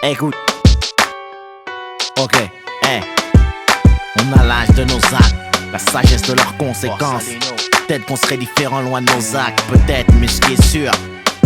Écoute, ok, hey. On a l'âge de nos actes, la sagesse de leurs conséquences. Peut-être qu'on serait différent loin de nos actes, peut-être, mais ce qui est sûr,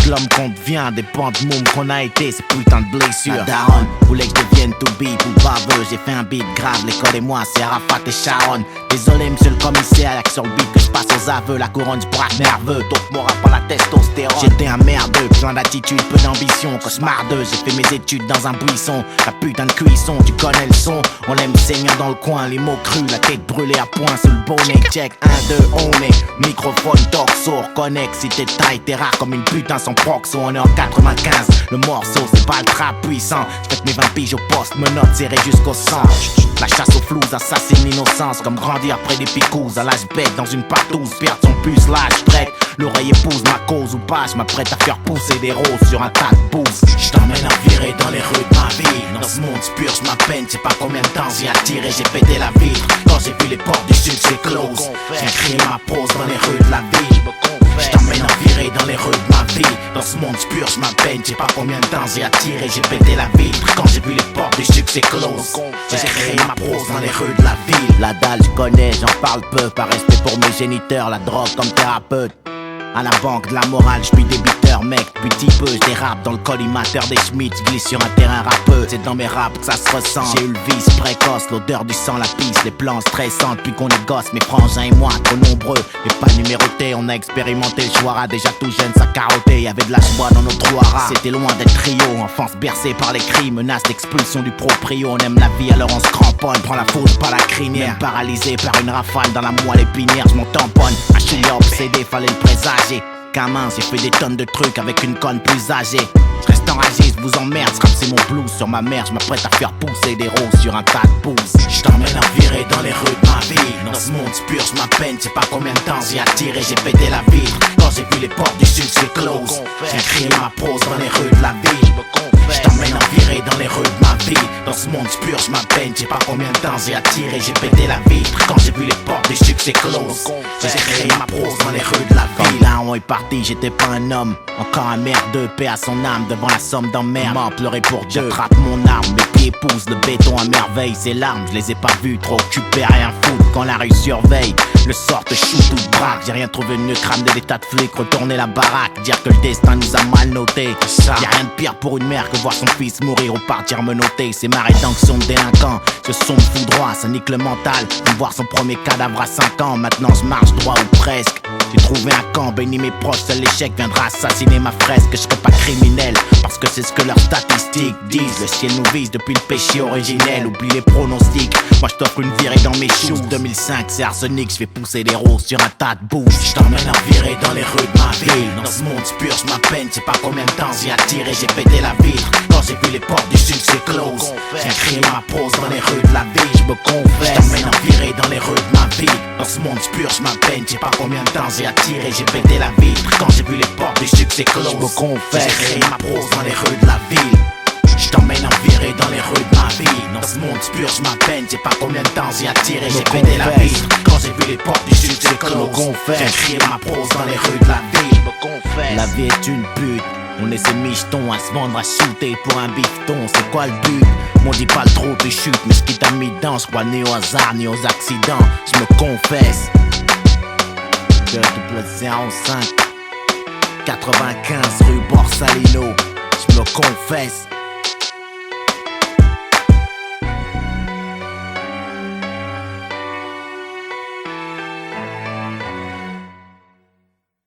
que l'homme qu'on devient dépend de môme qu'on a été, ces putains de blessures. La daronne voulait que je devienne tout beat ou baveux, j'ai fait un beat grave, l'école et moi, c'est Arafat et Sharon. Désolé monsieur le commissaire, y'a que sur le beat que je passe aux aveux, la couronne du braque nerveux, donc mon rap par la testostérone. J'étais un merdeux, plein d'attitude, peu d'ambition, cauchemardeux, j'ai fait mes études dans un buisson, la putain de cuisson, tu connais le son, on l'aime saigner dans le coin, les mots crus, la tête brûlée à point sous le bonnet, check, 1, 2, on est, microphone, torso, reconnecte, si t'es taille, t'es rare comme une putain sans proxo, on est en 95, le morceau c'est pas le trap puissant, j'fais mes 20 piges au poste, menottes serrées jusqu'au sang, la chasse aux flous assassine l'innocence, comme grandir après des picouses, à l'âge bête dans une partouze, perdre son puce, l'âge prête, l'oreille épouse ma cause ou pas, j'm'apprête à faire pousser des roses sur un tas de bouse, j't'emmène à virer dans les rues de ma vie, dans ce monde purge ma peine, j'sais pas combien de temps j'y attiré, j'ai pété la vitre, quand j'ai vu les portes du succès close, j'ai crié ma prose dans les rues de la vie, j't'emmène à virer dans les rues de ma vie, dans ce monde purge ma peine, j'sais pas combien de temps j'ai attiré, j'ai pété la vitre, quand j'ai vu les portes du succès close, j'ai créé ma prose dans les rues de la ville. La dalle j'connais, j'en parle peu, par respect pour mes géniteurs, la drogue comme thérapeute. À la banque de la morale, j'suis débiteur mec, depuis petit peu j'dérape dans le collimateur des Schmitt, j'glisse sur un terrain rappeux, c'est dans mes raps que ça se ressent. J'ai eu le vice précoce, l'odeur du sang, la pisse, les plans stressants depuis qu'on est gosse, mes frangins et moi trop nombreux, mais pas numérotés, on a expérimenté le choix, déjà tout jeune ça carottait, y'avait de la joie dans nos trous à rats. C'était loin d'être trio, enfance bercée par les cris, menace d'expulsion du proprio, on aime la vie alors on se cramponne, prend la faute pas la crinière, même paralysé par une rafale dans la moelle épinière, j'm'en tamponne, un chouïa obsédé, fallait le présager. Gamin, j'ai fait des tonnes de trucs avec une conne plus âgée. Je reste enragé, je vous emmerde, c'est mon blues sur ma mère, je m'apprête à faire pousser des roses sur un tas de pouces. Je t'emmène à virer dans les rues de ma vie, dans ce monde purge ma peine, j'sais pas combien de temps j'ai attiré, j'ai pété la vitre, quand j'ai vu les portes du succès close, j'ai crié ma prose dans les rues de la vie. Je t'emmène à virer dans les rues de ma vie, dans ce monde purge ma peine, j'sais pas combien de temps j'ai attiré, j'ai pété la vitre, quand j'ai vu les portes du succès close, j'ai créé ma prose dans les rues de la ville. Là on est parti, j'étais pas un homme, encore un merdeux, paix à son âme, devant la somme d'emmerde, mort pleurer pour Dieu, j'attrape mon arme, mes pieds poussent le béton à merveille, ses larmes, je les ai pas vues, trop occupé à rien foutre, quand la rue surveille, le sort te shoot ou te braque, j'ai rien trouvé de mieux, crame des tas de flics, retourner la baraque, dire que le destin nous a mal noté, y'a rien de pire pour une mère que voir son fils mourir ou partir me noter, c'est ma rédemption de délinquant, ce son me fout droit, ça nique le mental, de voir son premier cadavre à 5 ans, maintenant je marche droit ou presque. J'ai trouvé un camp, béni mes proches, seul l'échec viendra assassiner ma fresque. Je serai pas criminel, parce que c'est ce que leurs statistiques disent. Le ciel nous vise depuis le péché originel, oublie les pronostics. Moi je t'offre une virée dans mes choux. 2005 c'est arsenic, je fais pousser des roses sur un tas de bouches. Je t'emmène à virer dans les rues de ma ville, dans ce monde purge ma peine, j'sais pas combien de temps j'ai attiré, j'ai pété la vitre, quand j'ai vu les portes du succès close, j'ai crié ma prose dans les rues de la ville, je me confesse. Je t'emmène à virer dans les rues de ma ville, dans ce monde purge ma peine, j'sais pas combien de temps j'ai attiré, j'ai pété la vitre, quand j'ai vu les portes du succès close, je me confesse. J'ai créé ma prose dans les rues de la ville. Je t'emmène en virer dans les rues de ma vie, dans ce monde purge ma peine, j'ai pas combien de temps j'ai attiré, j'ai pété la vitre, quand j'ai vu les portes du succès close, j'ai crié ma prose dans les rues de la ville. La vie est une pute, on est ces michetons à se vendre à shooter pour un bifton, c'est quoi le but? M'on dit pas le trop de chute, mais ce qui t'a mis dedans, j'crois ni au hasard ni aux accidents, je me confesse. Que double 05 95 rue Borsalino, je me confesse.